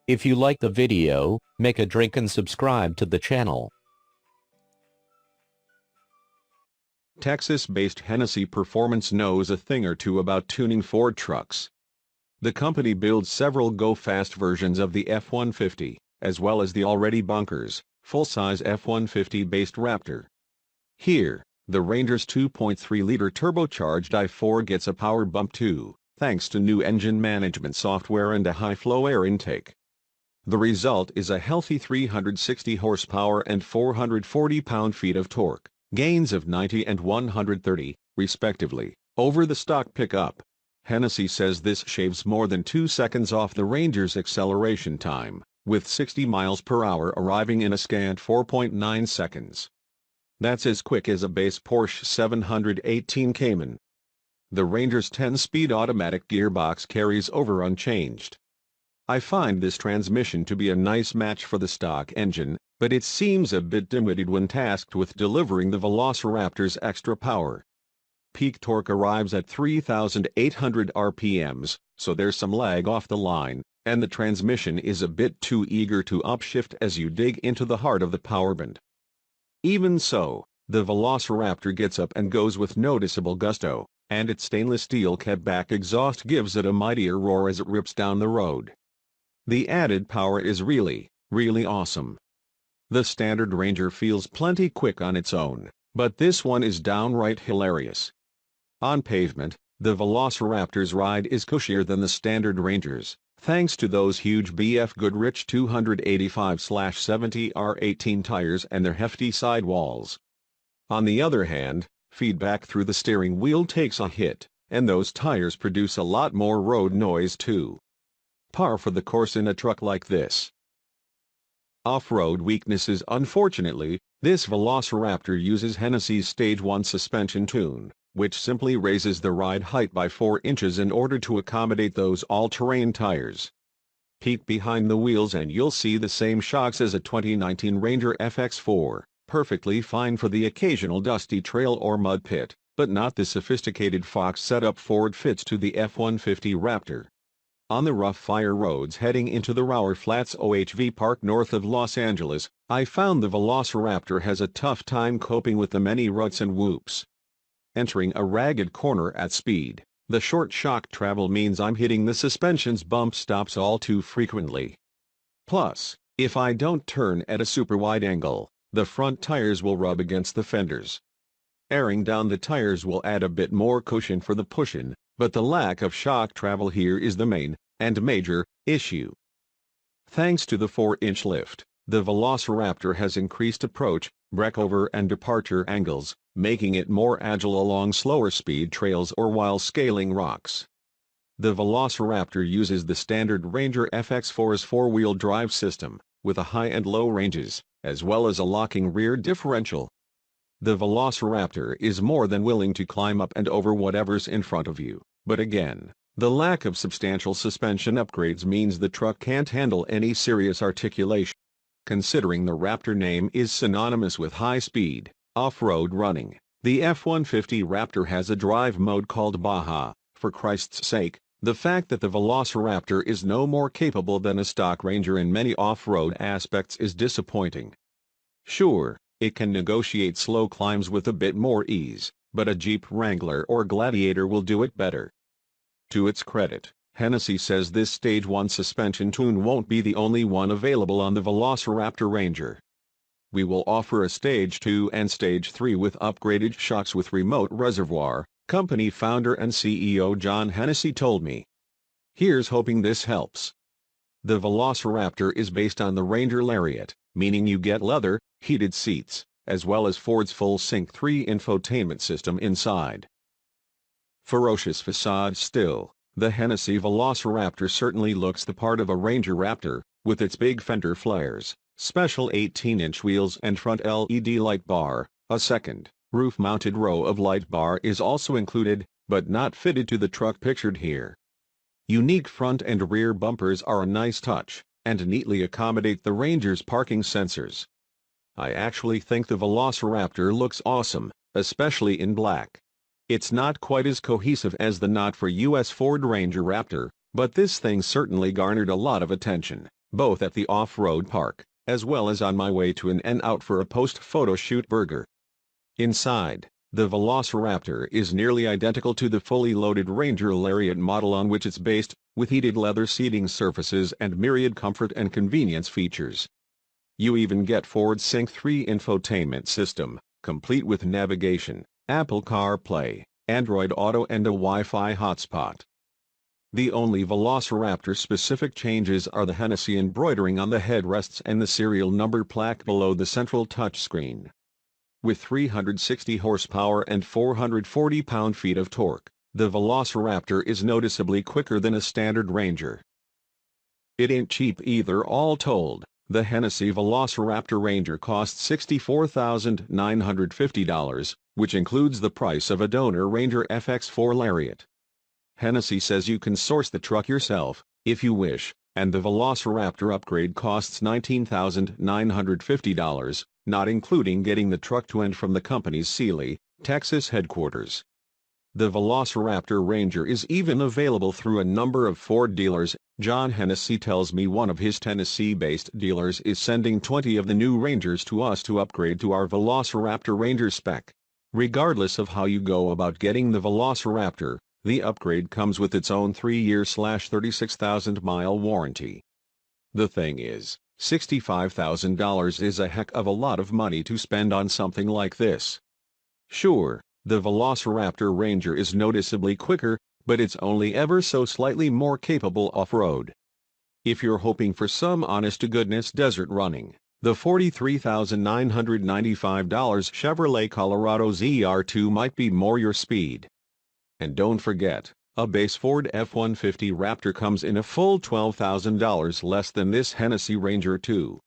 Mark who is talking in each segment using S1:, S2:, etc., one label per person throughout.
S1: If you like the video, make a drink and subscribe to the channel.
S2: Texas-based Hennessey Performance knows a thing or two about tuning Ford trucks. The company builds several go-fast versions of the F-150, as well as the already-bonkers, full-size F-150-based Raptor. Here, the Ranger's 2.3-liter turbocharged i4 gets a power bump too, thanks to new engine management software and a high-flow air intake. The result is a healthy 360 horsepower and 440 pound-feet of torque, gains of 90 and 130, respectively, over the stock pickup. Hennessey says this shaves more than 2 seconds off the Ranger's acceleration time, with 60 miles per hour arriving in a scant 4.9 seconds. That's as quick as a base Porsche 718 Cayman. The Ranger's 10-speed automatic gearbox carries over unchanged. I find this transmission to be a nice match for the stock engine, but it seems a bit limited when tasked with delivering the VelociRaptor's extra power. Peak torque arrives at 3,800 RPMs, so there's some lag off the line, and the transmission is a bit too eager to upshift as you dig into the heart of the power band. Even so, the VelociRaptor gets up and goes with noticeable gusto, and its stainless steel kept-back exhaust gives it a mightier roar as it rips down the road. The added power is really awesome. The standard Ranger feels plenty quick on its own, but this one is downright hilarious. On pavement, the VelociRaptor's ride is cushier than the standard Ranger's, thanks to those huge BF Goodrich 285/70 R18 tires and their hefty sidewalls. On the other hand, feedback through the steering wheel takes a hit, and those tires produce a lot more road noise too. Par for the course in a truck like this. Off-road weaknesses. Unfortunately, this VelociRaptor uses Hennessey's Stage 1 suspension tune, which simply raises the ride height by 4 inches in order to accommodate those all-terrain tires. Peek behind the wheels and you'll see the same shocks as a 2019 Ranger FX4, perfectly fine for the occasional dusty trail or mud pit, but not the sophisticated Fox setup Ford fits to the F-150 Raptor. On the rough fire roads heading into the Rower Flats OHV Park north of Los Angeles, I found the VelociRaptor has a tough time coping with the many ruts and whoops. Entering a ragged corner at speed, the short shock travel means I'm hitting the suspension's bump stops all too frequently. Plus, if I don't turn at a super wide angle, the front tires will rub against the fenders. Airing down the tires will add a bit more cushion for the push-in, but the lack of shock travel here is the main, and major, issue. Thanks to the 4-inch lift, the VelociRaptor has increased approach, breakover and departure angles, making it more agile along slower speed trails or while scaling rocks. The VelociRaptor uses the standard Ranger FX4's 4-wheel drive system, with a high and low ranges, as well as a locking rear differential. The VelociRaptor is more than willing to climb up and over whatever's in front of you, but again, the lack of substantial suspension upgrades means the truck can't handle any serious articulation. Considering the Raptor name is synonymous with high-speed, off-road running, the F-150 Raptor has a drive mode called Baja. For Christ's sake, the fact that the VelociRaptor is no more capable than a stock Ranger in many off-road aspects is disappointing. Sure, it can negotiate slow climbs with a bit more ease, but a Jeep Wrangler or Gladiator will do it better. To its credit, Hennessey says this Stage 1 suspension tune won't be the only one available on the VelociRaptor Ranger. We will offer a Stage 2 and Stage 3 with upgraded shocks with remote reservoir, company founder and CEO John Hennessey told me. Here's hoping this helps. The VelociRaptor is based on the Ranger Lariat, meaning you get leather, heated seats, as well as Ford's full Sync 3 infotainment system inside. Ferocious facade still, the Hennessey VelociRaptor certainly looks the part of a Ranger Raptor, with its big fender flares, special 18-inch wheels and front LED light bar. A second, roof-mounted row of light bar is also included, but not fitted to the truck pictured here. Unique front and rear bumpers are a nice touch, and neatly accommodate the Ranger's parking sensors. I actually think the VelociRaptor looks awesome, especially in black. It's not quite as cohesive as the not-for-US Ford Ranger Raptor, but this thing certainly garnered a lot of attention, both at the off-road park, as well as on my way to an out for a post-photo shoot burger. Inside, the VelociRaptor is nearly identical to the fully loaded Ranger Lariat model on which it's based, with heated leather seating surfaces and myriad comfort and convenience features. You even get Ford Sync 3 infotainment system, complete with navigation, Apple CarPlay, Android Auto and a Wi-Fi hotspot. The only VelociRaptor-specific changes are the Hennessey embroidering on the headrests and the serial number plaque below the central touchscreen. With 360 horsepower and 440 pound-feet of torque, the VelociRaptor is noticeably quicker than a standard Ranger. It ain't cheap either. All told, the Hennessey VelociRaptor Ranger costs $64,950, which includes the price of a donor Ranger FX4 Lariat. Hennessey says you can source the truck yourself, if you wish, and the VelociRaptor upgrade costs $19,950, not including getting the truck to and from the company's Sealy, Texas headquarters. The VelociRaptor Ranger is even available through a number of Ford dealers. John Hennessey tells me one of his Tennessee-based dealers is sending 20 of the new Rangers to us to upgrade to our VelociRaptor Ranger spec. Regardless of how you go about getting the VelociRaptor, the upgrade comes with its own 3-year/36,000-mile warranty. The thing is, $65,000 is a heck of a lot of money to spend on something like this. Sure, the VelociRaptor Ranger is noticeably quicker, but it's only ever so slightly more capable off-road. If you're hoping for some honest-to-goodness desert running, the $43,995 Chevrolet Colorado ZR2 might be more your speed. And don't forget, a base Ford F-150 Raptor comes in a full $12,000 less than this Hennessey Ranger too.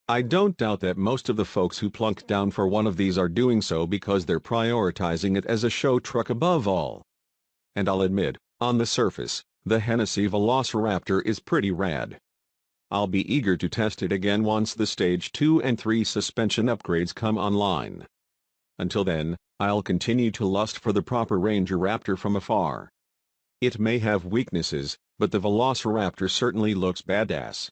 S2: I don't doubt that most of the folks who plunked down for one of these are doing so because they're prioritizing it as a show truck above all. And I'll admit, on the surface, the Hennessey VelociRaptor is pretty rad. I'll be eager to test it again once the Stage 2 and 3 suspension upgrades come online. Until then, I'll continue to lust for the proper Ranger Raptor from afar. It may have weaknesses, but the VelociRaptor certainly looks badass.